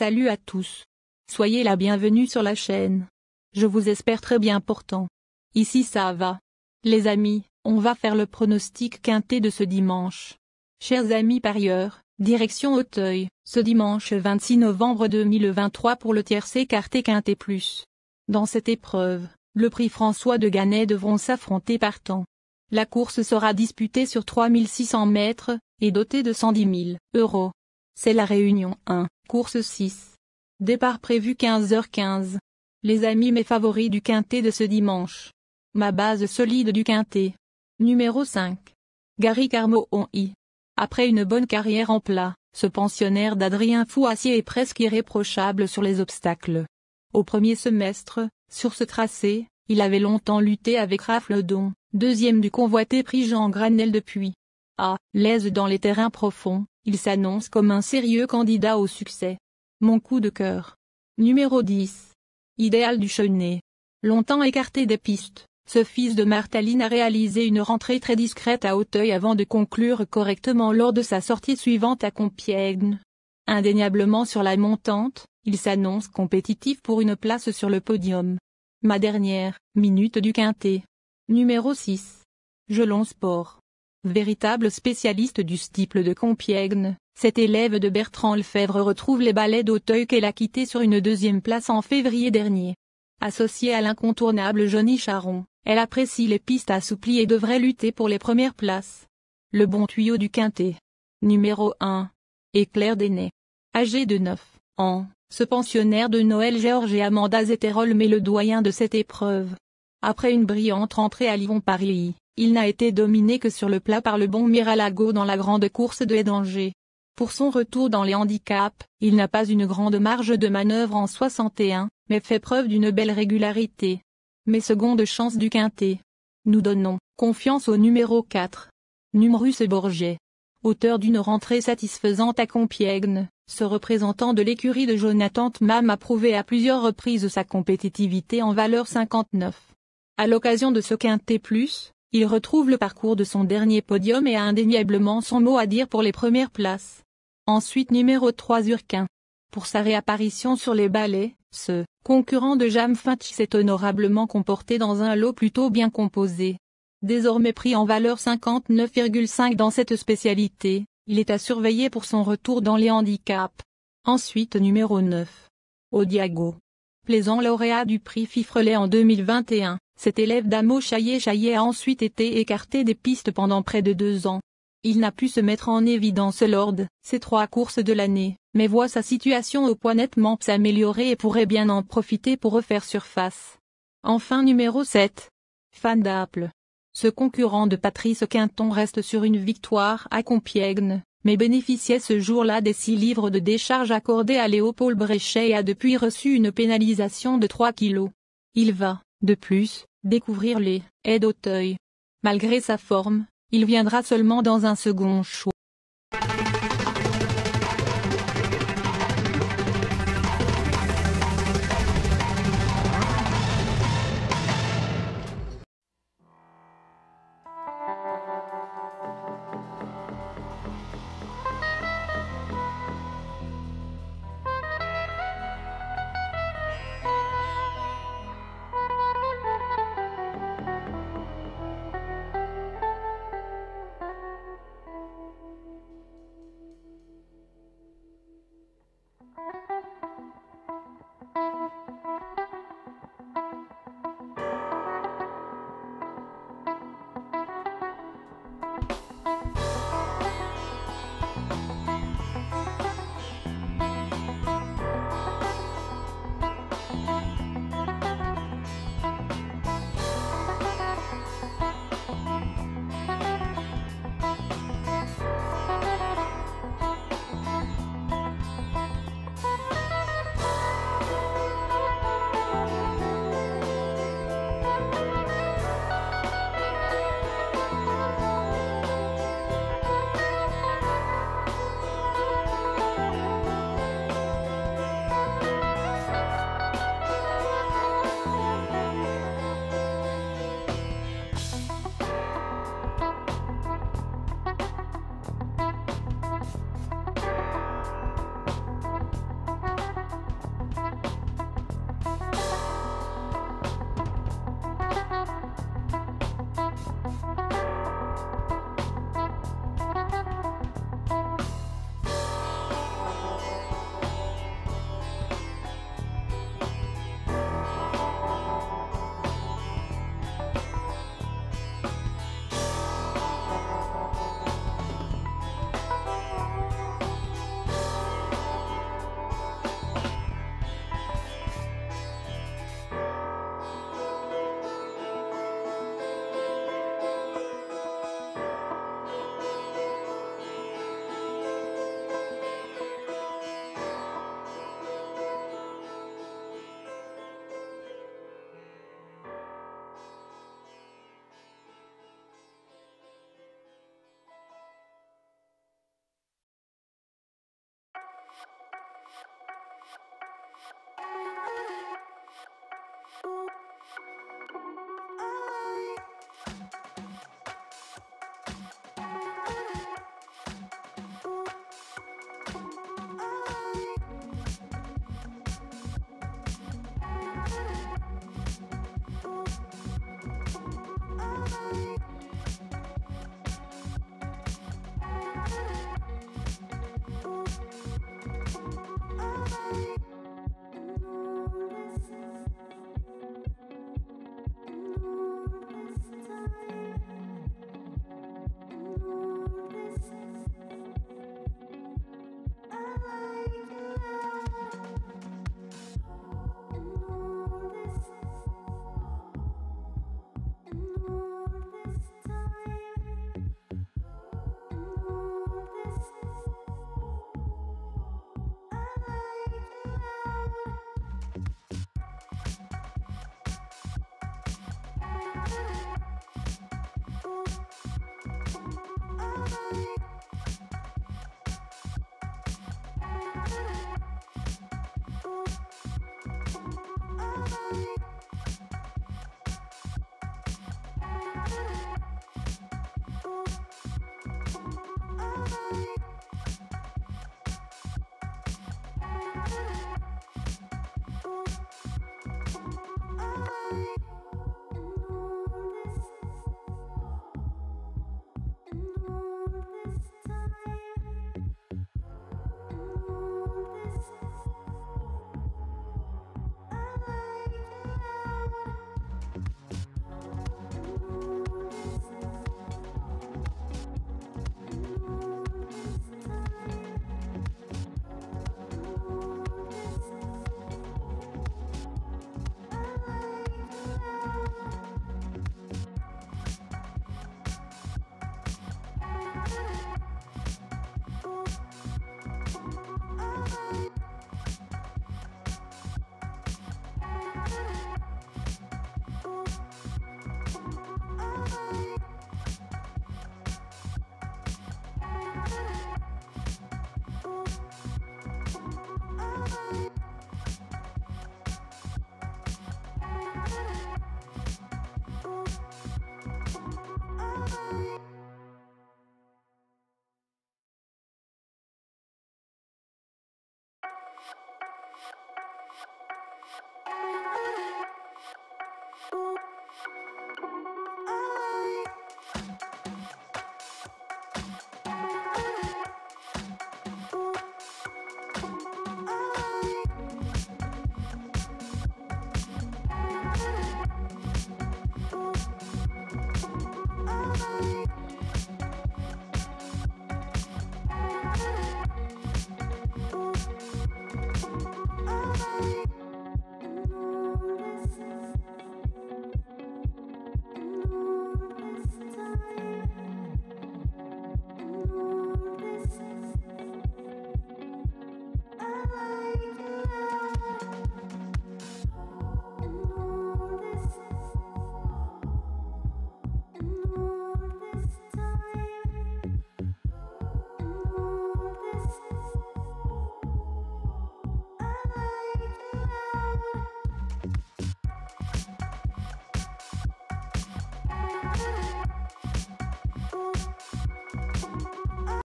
Salut à tous. Soyez la bienvenue sur la chaîne. Je vous espère très bien portant. Ici ça va. Les amis, on va faire le pronostic quintet de ce dimanche. Chers amis parieurs, direction Auteuil, ce dimanche 26 novembre 2023 pour le tiercé écarté quintet plus. Dans cette épreuve, le prix François de Ganay devront s'affronter partants. La course sera disputée sur 3600 mètres, et dotée de 110 000 €. C'est la Réunion 1, course 6. Départ prévu 15h15. Les amis mes favoris du quintet de ce dimanche. Ma base solide du quintet. Numéro 5. Gary Carmohon-I. Après une bonne carrière en plat, ce pensionnaire d'Adrien Fouassier est presque irréprochable sur les obstacles. Au premier semestre, sur ce tracé, il avait longtemps lutté avec Rafledon, deuxième du convoité prix Jean Granel depuis. À l'aise dans les terrains profonds, il s'annonce comme un sérieux candidat au succès. Mon coup de cœur. Numéro 10. Idéal du Chenet. Longtemps écarté des pistes, ce fils de Martaline a réalisé une rentrée très discrète à Auteuil avant de conclure correctement lors de sa sortie suivante à Compiègne. Indéniablement sur la montante, il s'annonce compétitif pour une place sur le podium. Ma dernière minute du quintet. Numéro 6. Gelon Sport. Véritable spécialiste du steeple de Compiègne, cet élève de Bertrand Lefebvre retrouve les balais d'Auteuil qu'elle a quittés sur une deuxième place en février dernier. Associée à l'incontournable Johnny Charon, elle apprécie les pistes assouplies et devrait lutter pour les premières places. Le bon tuyau du quintet. Numéro 1. Éclair des Nez. Âgé de 9 ans, ce pensionnaire de Noël Georges et Amanda Zetterol met le doyen de cette épreuve. Après une brillante entrée à Livon-Paris, il n'a été dominé que sur le plat par le bon Miralago dans la grande course de d'Angers. Pour son retour dans les handicaps, il n'a pas une grande marge de manœuvre en 61, mais fait preuve d'une belle régularité. Mais seconde chance du quintet. Nous donnons confiance au numéro 4. Numrus Borget. Auteur d'une rentrée satisfaisante à Compiègne, ce représentant de l'écurie de Jonathan Tmam a prouvé à plusieurs reprises sa compétitivité en valeur 59. À l'occasion de ce quintet plus, il retrouve le parcours de son dernier podium et a indéniablement son mot à dire pour les premières places. Ensuite numéro 3 Urquin. Pour sa réapparition sur les balais, ce concurrent de Jam Finch s'est honorablement comporté dans un lot plutôt bien composé. Désormais pris en valeur 59,5 dans cette spécialité, il est à surveiller pour son retour dans les handicaps. Ensuite numéro 9. Odiago. Plaisant lauréat du prix Fifrelet en 2021, cet élève d'Amo Chaillet a ensuite été écarté des pistes pendant près de 2 ans. Il n'a pu se mettre en évidence lors de ces 3 courses de l'année, mais voit sa situation au poids nettement s'améliorer et pourrait bien en profiter pour refaire surface. Enfin numéro 7. Fan d'Apple. Ce concurrent de Patrice Quinton reste sur une victoire à Compiègne, mais bénéficiait ce jour-là des 6 livres de décharge accordés à Léopold Bréchet et a depuis reçu une pénalisation de 3 kilos. Il va, de plus, découvrir les haies d'Auteuil. Malgré sa forme, il viendra seulement dans un second choix.